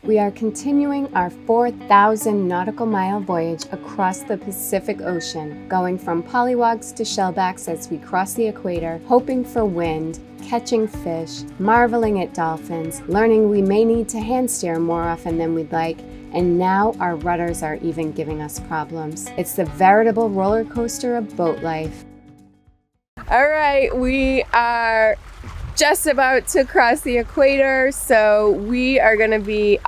We are continuing our 4,000 nautical mile voyage across the Pacific Ocean, going from pollywogs to shellbacks as we cross the equator, hoping for wind, catching fish, marveling at dolphins, learning we may need to hand steer more often than we'd like, and now our rudders are even giving us problems. It's the veritable roller coaster of boat life. All right, we are just about to cross the equator, so we are going to be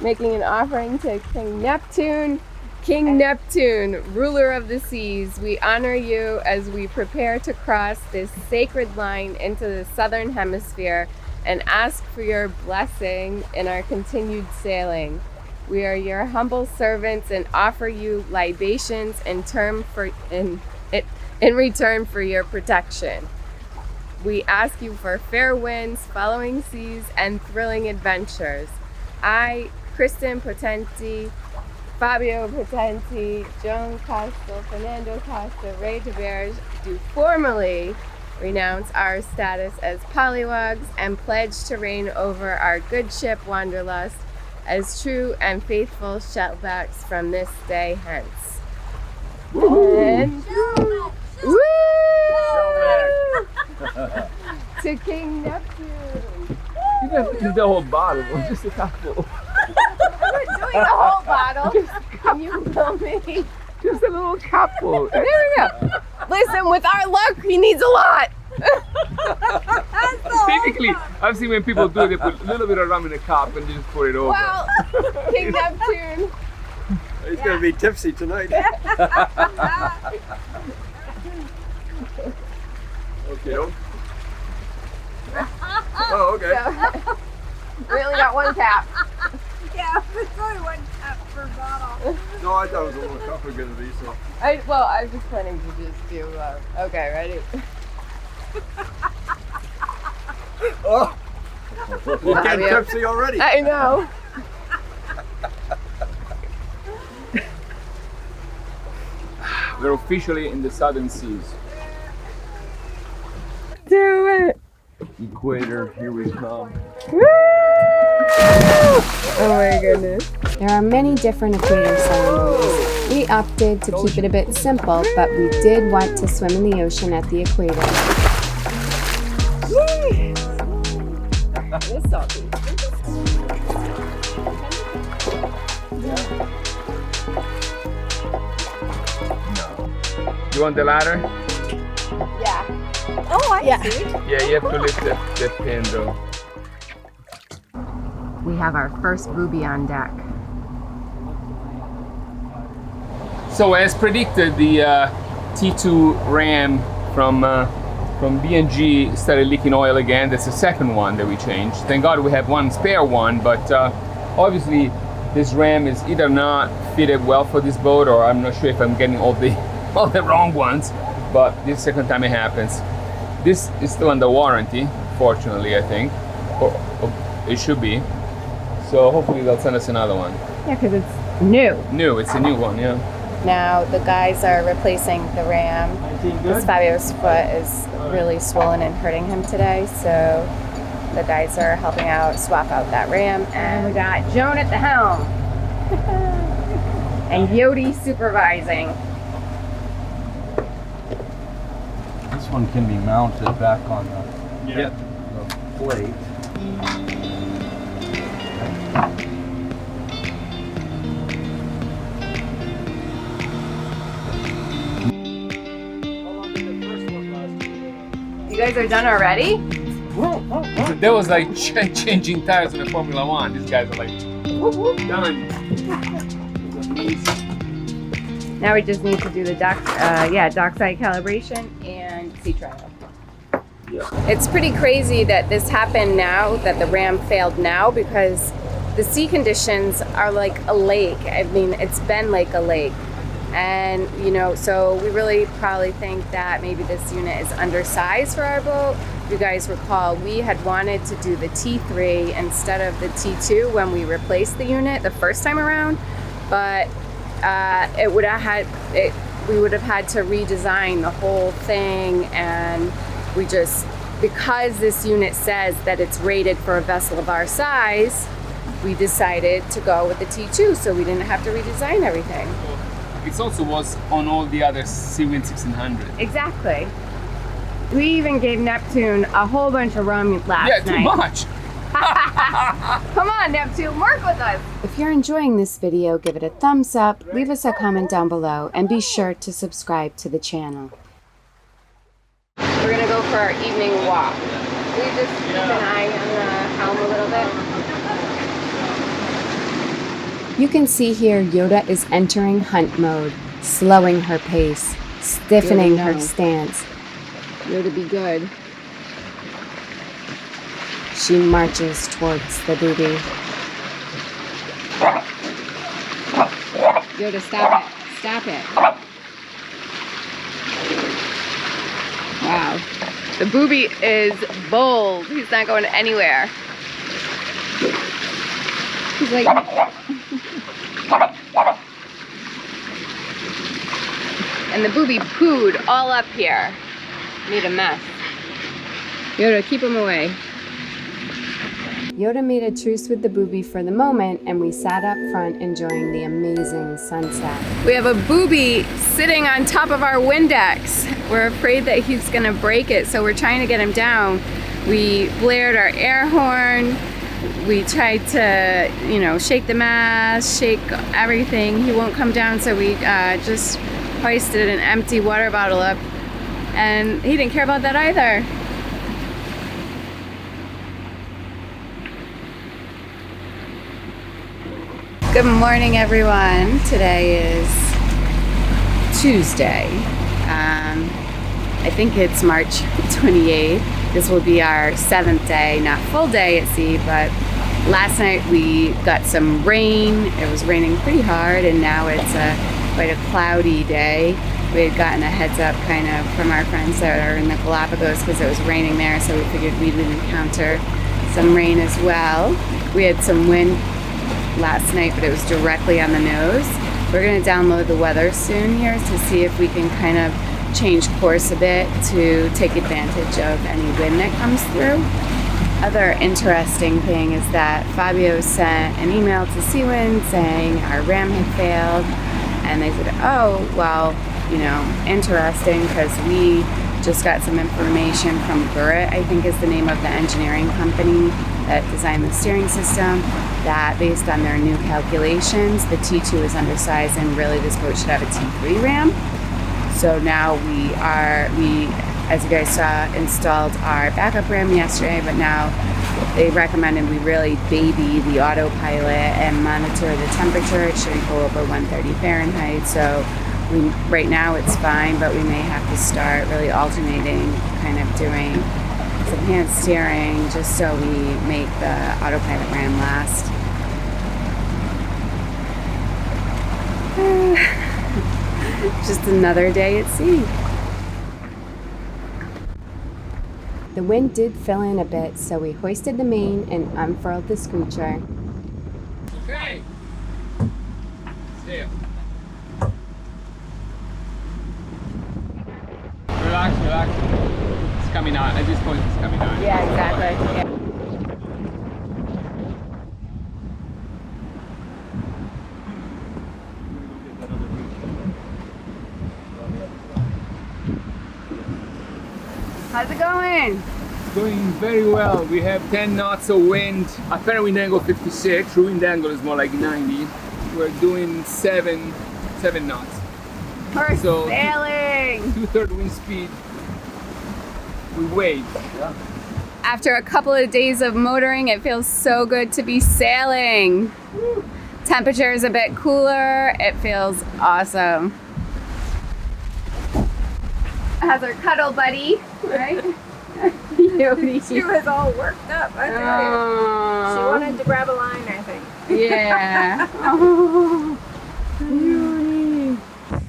making an offering to King Neptune. King Neptune, ruler of the seas, we honor you as we prepare to cross this sacred line into the southern hemisphere and ask for your blessing in our continued sailing. We are your humble servants and offer you libations in return for your protection. We ask you for fair winds, following seas, and thrilling adventures. I, Kristin Potenti, Fabio Potenti, Joan Costa, Fernando Costa, Ray DeBerge, do formally renounce our status as pollywogs and pledge to reign over our good ship Wanderlust as true and faithful shellbacks from this day hence. And woo! To King Neptune. You guys did the whole bottle, or just a couple? I'm not doing the whole bottle. Can you film me? Just a little couple. There we go. Listen, with our luck, he needs a lot. Typically, I've seen when people do it, they put a little bit of rum in a cup and they just pour it over. Well, King Neptune. He's going to be tipsy tonight. Okay. Oh, okay. So, we only got one tap. Yeah, it's only one tap per bottle. No, I thought it was a little tougher going to be, so. I was just planning to just do, okay, ready? Oh! You're getting tipsy already. I know. We're officially in the southern seas. Do it. Equator, here we come. Woo! Oh my goodness. There are many different equator ceremonies. We opted to keep it a bit simple, but we did want to swim in the ocean at the equator. It is salty. You want the ladder? Yeah. Oh, I see. Yeah, you have to lift the pin though. We have our first booby on deck. So as predicted, the T2 ram from B&G started leaking oil again. That's the second one that we changed. Thank God we have one spare one, but obviously this ram is either not fitted well for this boat, or I'm not sure if I'm getting all the wrong ones, but this is the second time it happens. This is still under warranty, fortunately, I think, or it should be. So hopefully they'll send us another one. Yeah, because it's new. It's a new one, yeah. Now the guys are replacing the ram. Because Fabio's foot is really swollen and hurting him today, so the guys are helping out, swap out that ram. And we got Joan at the helm. And Yoda supervising. This one can be mounted back on the plate. You guys are done already? That was like changing tires in a Formula One. These guys are like, whoop, whoop, done. Now we just need to do the dockside calibration and sea trial. Yeah. It's pretty crazy that this happened now, that the ram failed now, because the sea conditions are like a lake. I mean, it's been like a lake. And, so we really probably think that maybe this unit is undersized for our boat. If you guys recall, we had wanted to do the T3 instead of the T2 when we replaced the unit the first time around, but we would have had to redesign the whole thing, and we just, because this unit says that it's rated for a vessel of our size, we decided to go with the T2 so we didn't have to redesign everything. It also was on all the other Seawind 1600. Exactly. We even gave Neptune a whole bunch of rum last night. Yeah, too much. Come on, Neptune, work with us. If you're enjoying this video, give it a thumbs up, leave us a comment down below, and be sure to subscribe to the channel. We're gonna go for our evening walk. We just keep an eye on the helm a little bit. You can see here Yoda is entering hunt mode, slowing her pace, stiffening her stance. Yoda, be good. She marches towards the booby. Yoda, stop it. Stop it. Wow. The booby is bold. He's not going anywhere. He's like... And the booby pooed all up here. Made a mess. Yoda, keep him away. Yoda made a truce with the booby for the moment, and we sat up front enjoying the amazing sunset. We have a booby sitting on top of our Windex. We're afraid that he's gonna break it, so we're trying to get him down. We blared our air horn. We tried to, you know, shake the mast, shake everything. He won't come down, so we just hoisted an empty water bottle up, and he didn't care about that either. Good morning, everyone. Today is Tuesday. I think it's March 28th. This will be our 7th day, not full day at sea, but last night we got some rain. It was raining pretty hard, and now it's quite a cloudy day. We had gotten a heads up kind of from our friends that are in the Galapagos because it was raining there, so we figured we would encounter some rain as well. We had some wind last night, but it was directly on the nose. We're going to download the weather soon here to see if we can kind of change course a bit to take advantage of any wind that comes through. Other interesting thing is that Fabio sent an email to Seawind saying our ram had failed, and they said, oh, well, you know, interesting, because we just got some information from Burrit, I think is the name of the engineering company that designed the steering system, that based on their new calculations, the T2 is undersized and really this boat should have a T3 ram. So now we, as you guys saw, installed our backup ram yesterday, but now they recommended we really baby the autopilot and monitor the temperature. It shouldn't go over 130 Fahrenheit. So right now it's fine, but we may have to start really alternating, kind of doing some hand steering just so we make the autopilot ram last. Just another day at sea. The wind did fill in a bit, so we hoisted the main and unfurled the screecher. Okay. Stay up. Relax, relax. It's coming out. At this point, it's coming out. Yeah, exactly. Yeah. How's it going? It's going very well. We have 10 knots of wind. Our fair wind angle 56. True wind angle is more like 90. We're doing 7 knots. We're So, sailing! 2/3 wind speed. We wave. Yeah. After a couple of days of motoring, it feels so good to be sailing. Woo. Temperature is a bit cooler. It feels awesome. How's our cuddle buddy, right? She was all worked up, I tell you. She wanted to grab a line, I think. Yeah. Oh.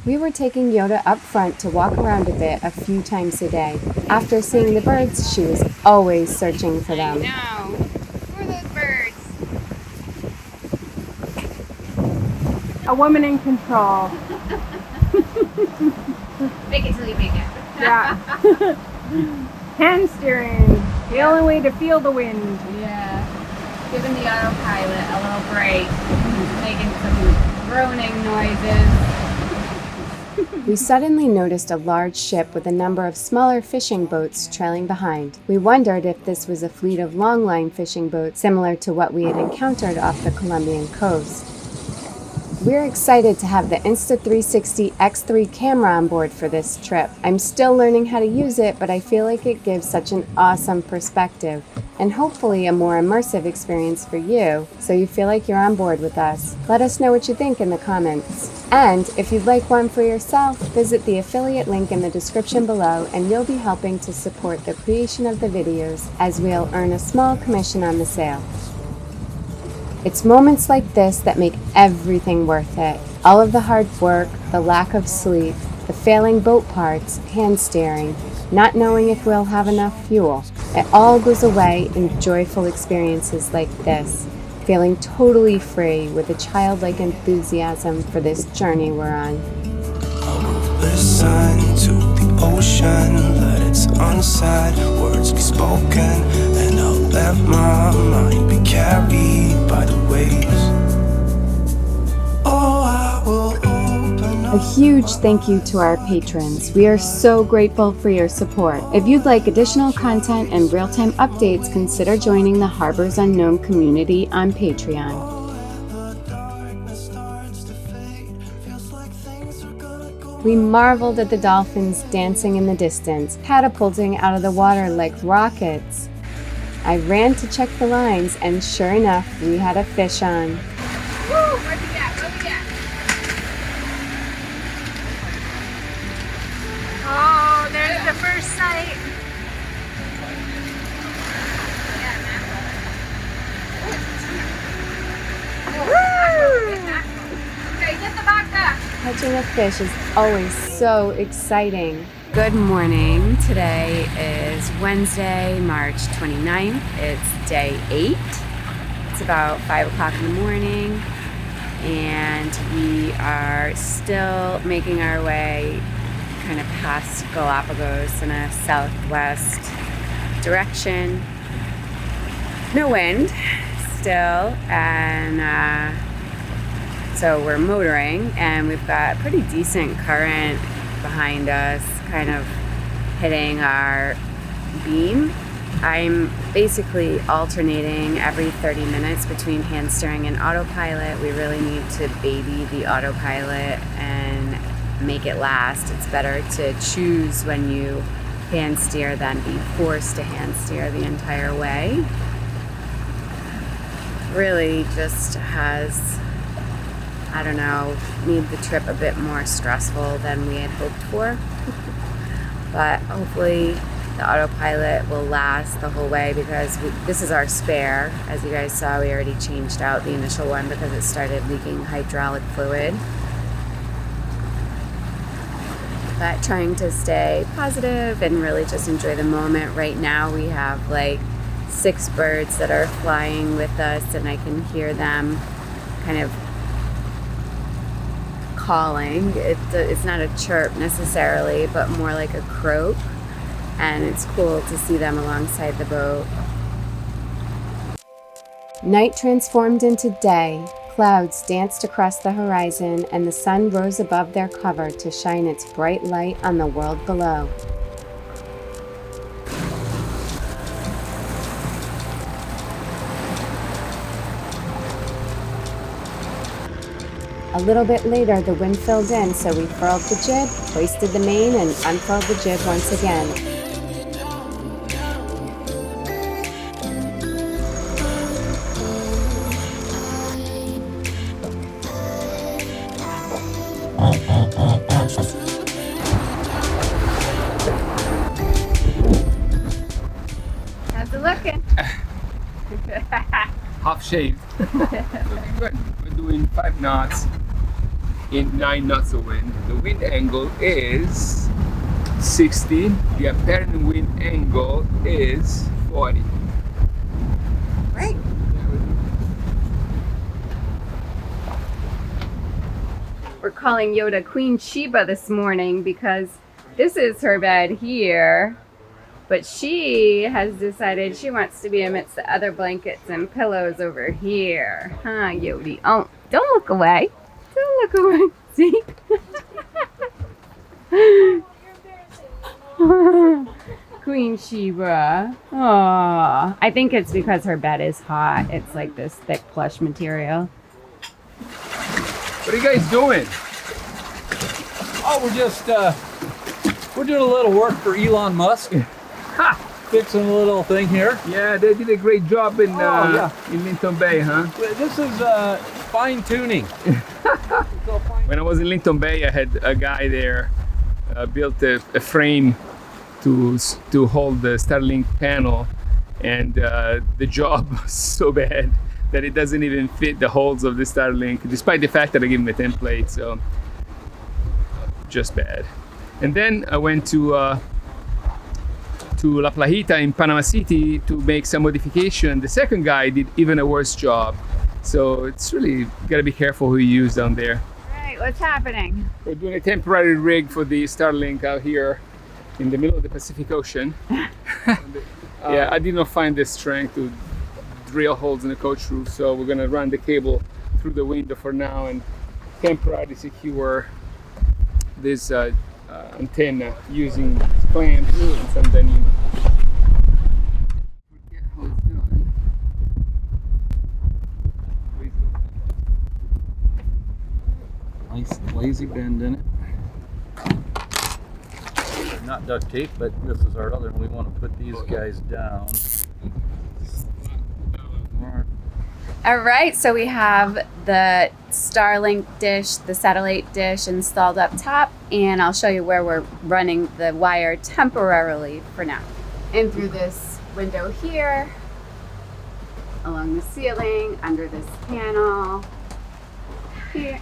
We were taking Yoda up front to walk around a bit a few times a day. After seeing the birds, she was always searching for them. I know. Who are those birds? A woman in control. Make it till you make it. Yeah. Hand steering. The only way to feel the wind. Yeah. giving the autopilot a little break, making some groaning noises. We suddenly noticed a large ship with a number of smaller fishing boats trailing behind. We wondered if this was a fleet of longline fishing boats similar to what we had encountered off the Colombian coast. We're excited to have the Insta360 X3 camera on board for this trip. I'm still learning how to use it, but I feel like it gives such an awesome perspective and hopefully a more immersive experience for you, so you feel like you're on board with us. Let us know what you think in the comments. And if you'd like one for yourself, visit the affiliate link in the description below and you'll be helping to support the creation of the videos as we'll earn a small commission on the sale. It's moments like this that make everything worth it. All of the hard work, the lack of sleep, the failing boat parts, hand steering, not knowing if we'll have enough fuel. It all goes away in joyful experiences like this, feeling totally free with a childlike enthusiasm for this journey we're on. I'll listen to the ocean, let its unsaid words be spoken, and I'll let my mind be carried by the waves. Oh, I will open up. A huge thank you to our patrons. We are so grateful for your support. If you'd like additional content and real-time updates, consider joining the Harbors Unknown community on Patreon. We marveled at the dolphins dancing in the distance, catapulting out of the water like rockets. I ran to check the lines, and sure enough, we had a fish on. Woo! Where'd we get? Oh, there's the first sight. Woo! Okay, get the backpack. Catching a fish is always so exciting. Good morning. Today is Wednesday, March 29th. It's day 8. It's about 5 o'clock in the morning, and we are still making our way kind of past Galapagos in a southwest direction. No wind still, and so we're motoring, and we've got a pretty decent current behind us, kind of hitting our beam. I'm basically alternating every 30 minutes between hand steering and autopilot. We really need to baby the autopilot and make it last. It's better to choose when you hand steer than be forced to hand steer the entire way. Really just has, I don't know, made the trip a bit more stressful than we had hoped for. But hopefully the autopilot will last the whole way, because this is our spare. As you guys saw, we already changed out the initial one because it started leaking hydraulic fluid. But trying to stay positive and really just enjoy the moment. Right now we have like 6 birds that are flying with us, and I can hear them kind of calling. It's not a chirp necessarily, but more like a croak, and it's cool to see them alongside the boat. Night transformed into day. Clouds danced across the horizon, and the sun rose above their cover to shine its bright light on the world below. A little bit later, the wind filled in, so we furled the jib, hoisted the main, and unfurled the jib once again. How's it looking? Half shaved. Looking good. We're doing 5 knots in 9 knots of wind. The wind angle is 60. The apparent wind angle is 40. Right. We're calling Yoda Queen Sheba this morning because this is her bed here, But she has decided she wants to be amidst the other blankets and pillows over here. Huh, Yodi? Oh, don't look away. Don't look away. See? Queen Sheba. Oh, I think it's because her bed is hot. It's like this thick plush material. What are you guys doing? Oh, we're doing a little work for Elon Musk. Ha! Fixing a little thing here. Yeah, they did a great job in Linton Bay, huh? This is fine tuning. When I was in Linton Bay, I had a guy there built a frame to hold the Starlink panel, and the job was so bad that it doesn't even fit the holes of the Starlink, despite the fact that I gave him a template. So just bad. And then I went to La Plajita in Panama City to make some modification. The second guy did even a worse job. So it's really gotta be careful who you use down there. Right, what's happening? We're doing a temporary rig for the Starlink out here in the middle of the Pacific Ocean. Yeah, I did not find the strength to drill holes in the coach roof, so we're gonna run the cable through the window for now and temporarily secure this antenna using clamps and some Dyneema. Forget how it's done. Nice lazy bend in it. Not duct tape, but this is our other. We want to put these guys down. All right, so we have the Starlink dish, the satellite dish installed up top, and I'll show you where we're running the wire temporarily for now. In through this window here, along the ceiling, under this panel, here.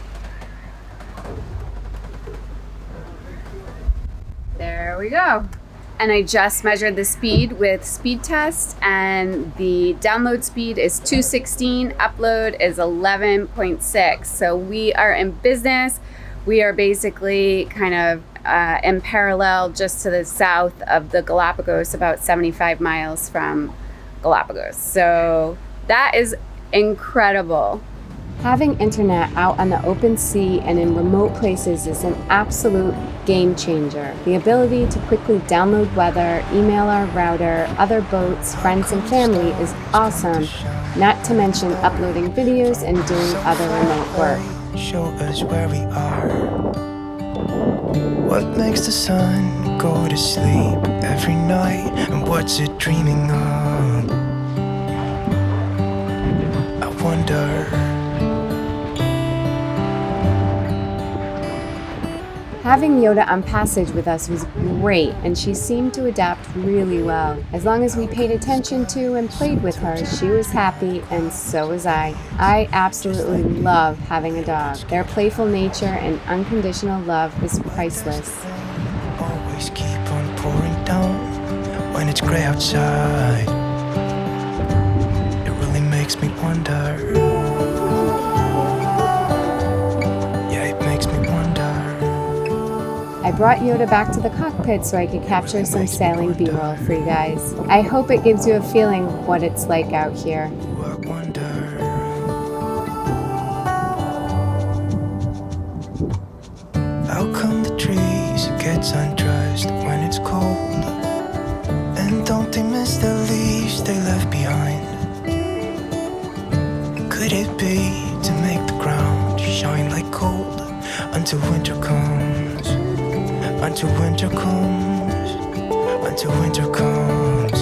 There we go. And I just measured the speed with speed test, and the download speed is 216, upload is 11.6. So we are in business. We are basically kind of in parallel just to the south of the Galapagos, about 75 miles from Galapagos. So that is incredible. Having internet out on the open sea and in remote places is an absolute game changer. The ability to quickly download weather, email our router, other boats, friends and family is awesome, not to mention uploading videos and doing other remote work. Show us where we are. What makes the sun go to sleep every night, and what's it dreaming of? I wonder. Having Yoda on passage with us was great, and she seemed to adapt really well. As long as we paid attention to and played with her, she was happy, and so was I. I absolutely love having a dog. Their playful nature and unconditional love is priceless. Always keep on pouring down when it's gray outside. It really makes me wonder. I brought Yoda back to the cockpit so I could capture some sailing B-roll for you guys. I hope it gives you a feeling of what it's like out here. I wonder. How come the trees gets undressed when it's cold? And don't they miss the leaves they left behind? Could it be to make the ground shine like gold until winter comes? Until winter comes, until winter comes.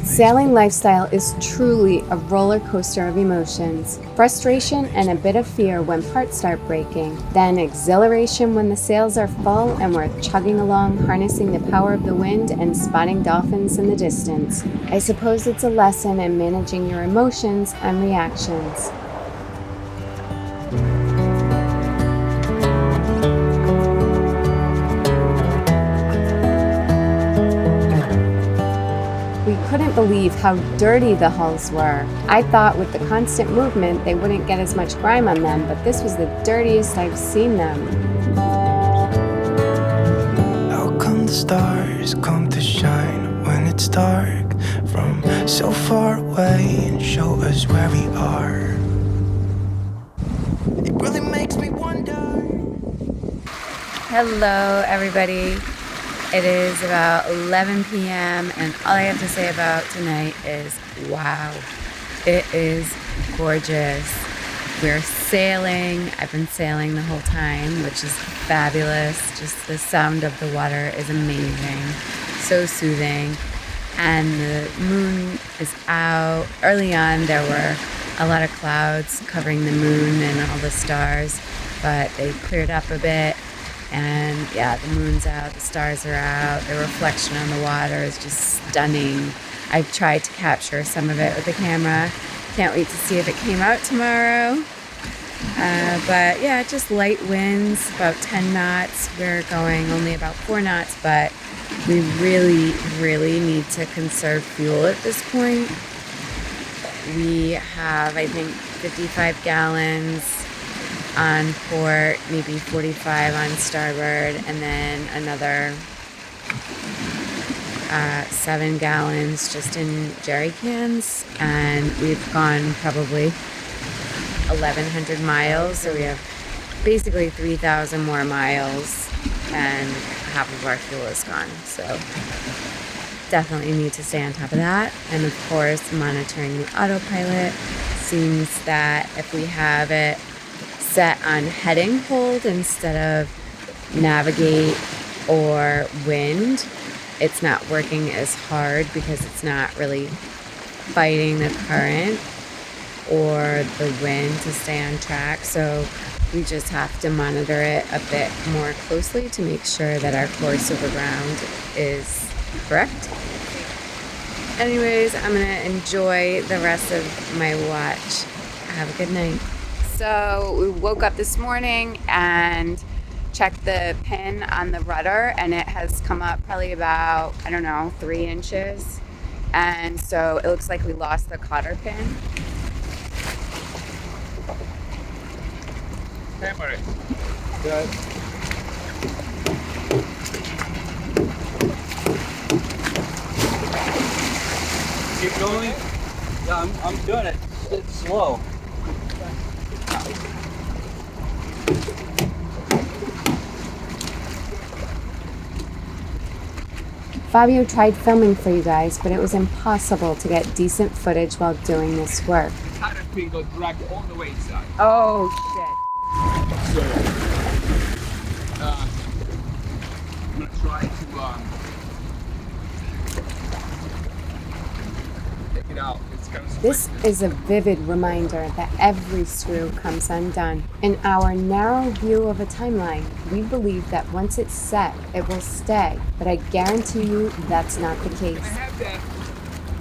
Sailing lifestyle is truly a roller coaster of emotions. Frustration and a bit of fear when parts start breaking. Then exhilaration when the sails are full and we're chugging along, harnessing the power of the wind and spotting dolphins in the distance. I suppose it's a lesson in managing your emotions and reactions. Couldn't believe how dirty the hulls were. I thought with the constant movement they wouldn't get as much grime on them, but this was the dirtiest I've seen them. How come the stars come to shine when it's dark from so far away and show us where we are. It really makes me wonder. Hello, everybody. It is about 11 p.m. and all I have to say about tonight is, wow, it is gorgeous. We're sailing. I've been sailing the whole time, which is fabulous. Just the sound of the water is amazing, so soothing. And the moon is out. Early on, there were a lot of clouds covering the moon and all the stars, but they cleared up a bit. And yeah, the moon's out, the stars are out, the reflection on the water is just stunning. I've tried to capture some of it with the camera. Can't wait to see if it came out tomorrow. But yeah, just light winds, about 10 knots. We're going only about 4 knots, but we really, really need to conserve fuel at this point. We have, I think, 55 gallons on port, maybe 45 on starboard, and then another 7 gallons just in jerry cans. And we've gone probably 1,100 miles, so we have basically 3,000 more miles, and half of our fuel is gone. So definitely need to stay on top of that. And of course, monitoring the autopilot. Seems that if we have it set on heading hold instead of navigate or wind, it's not working as hard because it's not really fighting the current or the wind to stay on track. So we just have to monitor it a bit more closely to make sure that our course over ground is correct. Anyways, I'm gonna enjoy the rest of my watch. Have a good night. So we woke up this morning and checked the pin on the rudder, and it has come up probably about, 3 inches. And so it looks like we lost the cotter pin. Hey, buddy. Good. Keep going. Yeah, I'm doing it. It's slow. Fabio tried filming for you guys, but it was impossible to get decent footage while doing this work. The cotter pin got dragged all the way inside. Oh, shit. So, I'm gonna try to take it out. It's kind of This is a vivid reminder that every screw comes undone. In our narrow view of a timeline, we believe that once it's set, it will stay. But I guarantee you that's not the I case. have that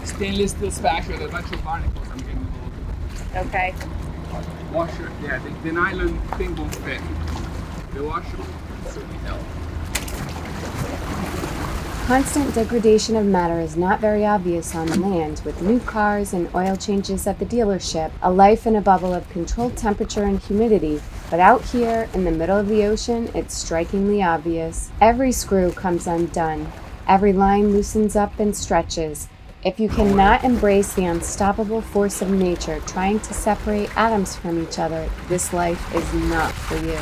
stainless steel spatula with a bunch of barnacles I'm getting hold Okay. of. Washer, yeah, the nylon thing won't fit. The washer will certainly help. Constant degradation of matter is not very obvious on land, with new cars and oil changes at the dealership, a life in a bubble of controlled temperature and humidity. But out here, in the middle of the ocean, it's strikingly obvious. Every screw comes undone. Every line loosens up and stretches. If you cannot embrace the unstoppable force of nature trying to separate atoms from each other, this life is not for you.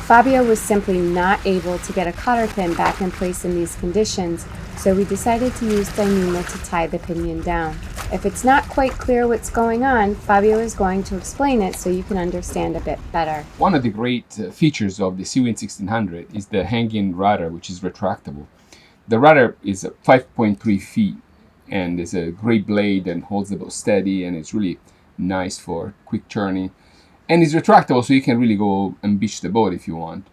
Fabio was simply not able to get a cotter pin back in place in these conditions, so we decided to use Dyneema to tie the pinion down. If it's not quite clear what's going on, Fabio is going to explain it so you can understand a bit better. One of the great features of the Seawind 1600 is the hanging rudder, which is retractable. The rudder is 5.3 feet and is a great blade and holds the boat steady, and it's really nice for quick turning. And it's retractable, so you can really go and beach the boat if you want.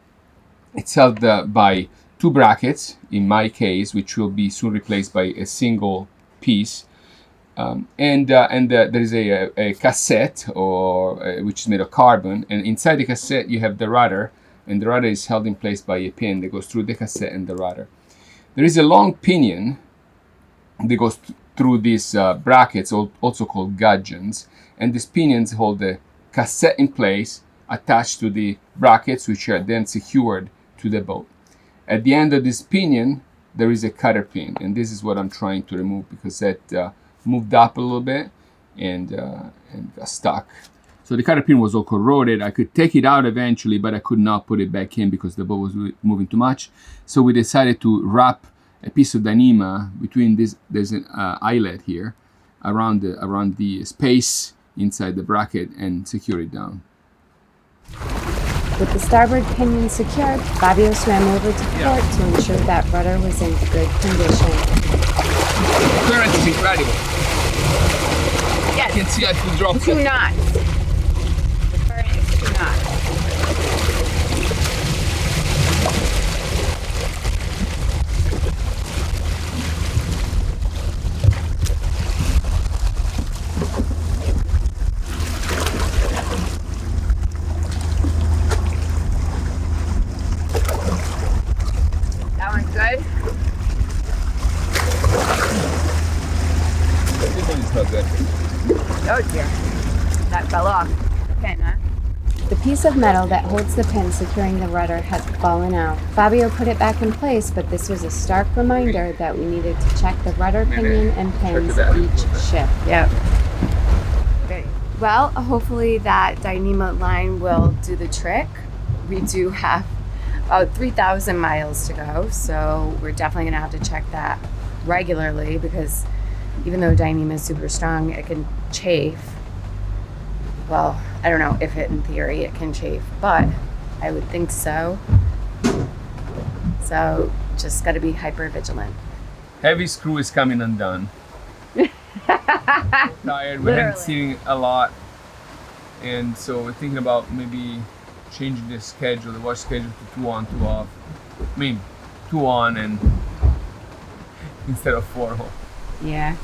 It's held by 2 brackets, in my case, which will be soon replaced by a single piece. And there is a cassette, which is made of carbon. And inside the cassette, you have the rudder, and the rudder is held in place by a pin that goes through the cassette and the rudder. There is a long pinion that goes through these brackets, also called gudgeons. And these pinions hold the cassette in place, attached to the brackets, which are then secured to the boat. At the end of this pinion, there is a cutter pin, and this is what I'm trying to remove because that moved up a little bit and got stuck. So the cutter pin was all corroded. I could take it out eventually, but I could not put it back in because the boat was moving too much. So we decided to wrap a piece of Dyneema between this. There's an eyelet here around the space inside the bracket and secure it down. With the starboard pinion secured, Fabio swam over to port to ensure that rudder was in good condition. The current is incredible. Yes. You can see I can drop 2 knots. The current is 2 knots. That one's good. This one is not good. Oh dear. That fell off. Pin, huh? The piece of metal that holds the pin securing the rudder had fallen out. Fabio put it back in place, but this was a stark reminder that we needed to check the rudder pinion and pins each ship. Yep. Okay. Well, hopefully that Dyneema line will do the trick. We do have about 3,000 miles to go, so we're definitely gonna have to check that regularly because even though Dyneema is super strong, it can chafe. Well, I don't know if in theory it can chafe, but I would think so. So just gotta be hyper vigilant. Heavy screw is coming undone. Tired, we haven't seen a lot, and so we're thinking about maybe changing the schedule, the watch schedule to 2 on, 2 off. I mean, 2 on and instead of 4 off. Yeah.